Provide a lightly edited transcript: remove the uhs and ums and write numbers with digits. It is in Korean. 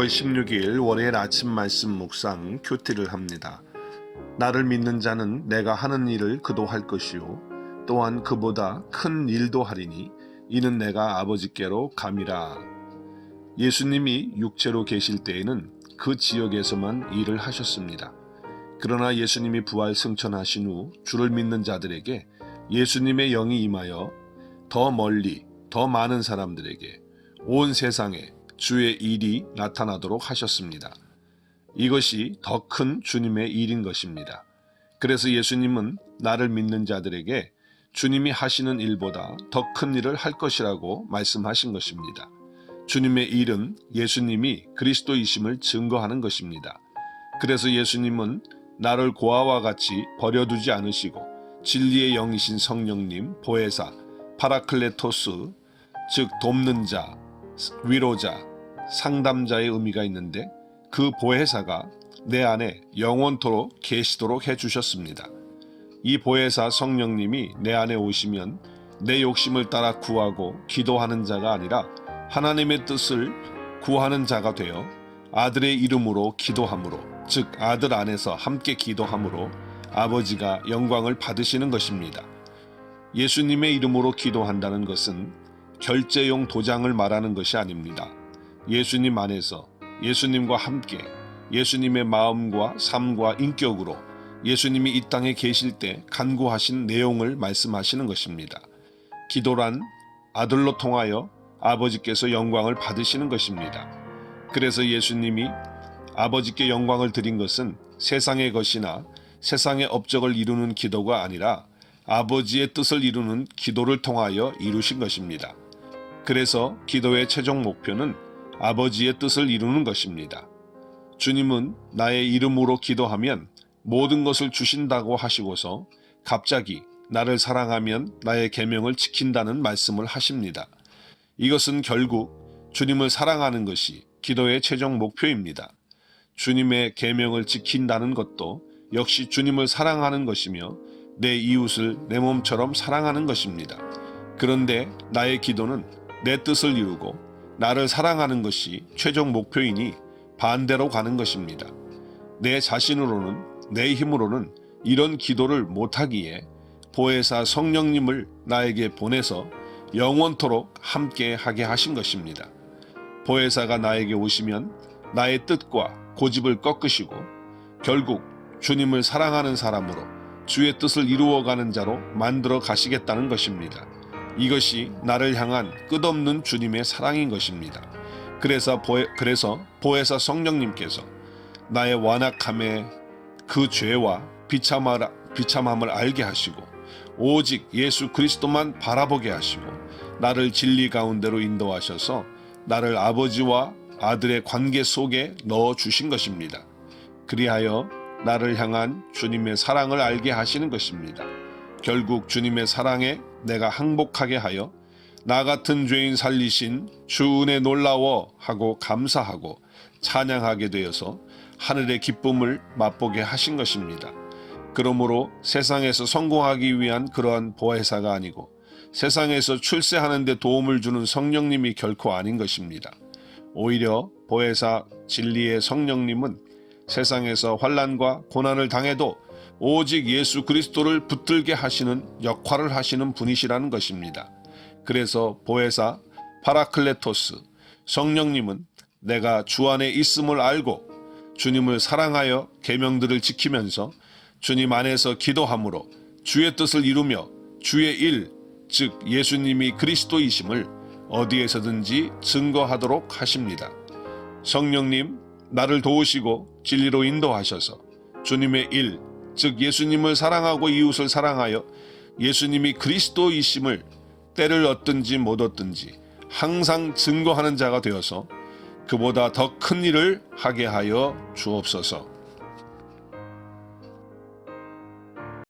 16일 월요일 아침 말씀 묵상 큐티를 합니다. 나를 믿는 자는 내가 하는 일을 그도 할 것이요 또한 그보다 큰 일도 하리니 이는 내가 아버지께로 감이라. 예수님이 육체로 계실 때에는 그 지역에서만 일을 하셨습니다. 그러나 예수님이 부활 승천하신 후 주를 믿는 자들에게 예수님의 영이 임하여 더 멀리 더 많은 사람들에게 온 세상에 주의 일이 나타나도록 하셨습니다. 이것이 더 큰 주님의 일인 것입니다. 그래서 예수님은 나를 믿는 자들에게 주님이 하시는 일보다 더 큰 일을 할 것이라고 말씀하신 것입니다. 주님의 일은 예수님이 그리스도이심을 증거하는 것입니다. 그래서 예수님은 나를 고아와 같이 버려두지 않으시고 진리의 영이신 성령님, 보혜사, 파라클레토스, 즉 돕는 자, 위로자, 상담자의 의미가 있는데 그 보혜사가 내 안에 영원토록 계시도록 해주셨습니다. 이 보혜사 성령님이 내 안에 오시면 내 욕심을 따라 구하고 기도하는 자가 아니라 하나님의 뜻을 구하는 자가 되어 아들의 이름으로 기도함으로, 즉 아들 안에서 함께 기도함으로 아버지가 영광을 받으시는 것입니다. 예수님의 이름으로 기도한다는 것은 결제용 도장을 말하는 것이 아닙니다. 예수님 안에서 예수님과 함께 예수님의 마음과 삶과 인격으로 예수님이 이 땅에 계실 때 간구하신 내용을 말씀하시는 것입니다. 기도란 아들로 통하여 아버지께서 영광을 받으시는 것입니다. 그래서 예수님이 아버지께 영광을 드린 것은 세상의 것이나 세상의 업적을 이루는 기도가 아니라 아버지의 뜻을 이루는 기도를 통하여 이루신 것입니다. 그래서 기도의 최종 목표는 아버지의 뜻을 이루는 것입니다. 주님은 나의 이름으로 기도하면 모든 것을 주신다고 하시고서 갑자기 나를 사랑하면 나의 계명을 지킨다는 말씀을 하십니다. 이것은 결국 주님을 사랑하는 것이 기도의 최종 목표입니다. 주님의 계명을 지킨다는 것도 역시 주님을 사랑하는 것이며 내 이웃을 내 몸처럼 사랑하는 것입니다. 그런데 나의 기도는 내 뜻을 이루고 나를 사랑하는 것이 최종 목표이니 반대로 가는 것입니다. 내 자신으로는 내 힘으로는 이런 기도를 못하기에 보혜사 성령님을 나에게 보내서 영원토록 함께 하게 하신 것입니다. 보혜사가 나에게 오시면 나의 뜻과 고집을 꺾으시고 결국 주님을 사랑하는 사람으로 주의 뜻을 이루어가는 자로 만들어 가시겠다는 것입니다. 이것이 나를 향한 끝없는 주님의 사랑인 것입니다. 그래서 보혜사 성령님께서 나의 완악함에 그 죄와 비참함을 알게 하시고 오직 예수 그리스도만 바라보게 하시고 나를 진리 가운데로 인도하셔서 나를 아버지와 아들의 관계 속에 넣어 주신 것입니다. 그리하여 나를 향한 주님의 사랑을 알게 하시는 것입니다. 결국 주님의 사랑에 내가 항복하게 하여 나 같은 죄인 살리신 주 은혜 놀라워 하고 감사하고 찬양하게 되어서 하늘의 기쁨을 맛보게 하신 것입니다. 그러므로 세상에서 성공하기 위한 그러한 보혜사가 아니고 세상에서 출세하는 데 도움을 주는 성령님이 결코 아닌 것입니다. 오히려 보혜사 진리의 성령님은 세상에서 환난과 고난을 당해도 오직 예수 그리스도를 붙들게 하시는 역할을 하시는 분이시라는 것입니다. 그래서 보혜사 파라클레토스 성령님은 내가 주 안에 있음을 알고 주님을 사랑하여 계명들을 지키면서 주님 안에서 기도함으로 주의 뜻을 이루며 주의 일, 즉 예수님이 그리스도이심을 어디에서든지 증거하도록 하십니다. 성령님, 나를 도우시고 진리로 인도하셔서 주님의 일, 즉 예수님을 사랑하고 이웃을 사랑하여 예수님이 그리스도이심을 때를 얻든지 못 얻든지 항상 증거하는 자가 되어서 그보다 더 큰 일을 하게 하여 주옵소서.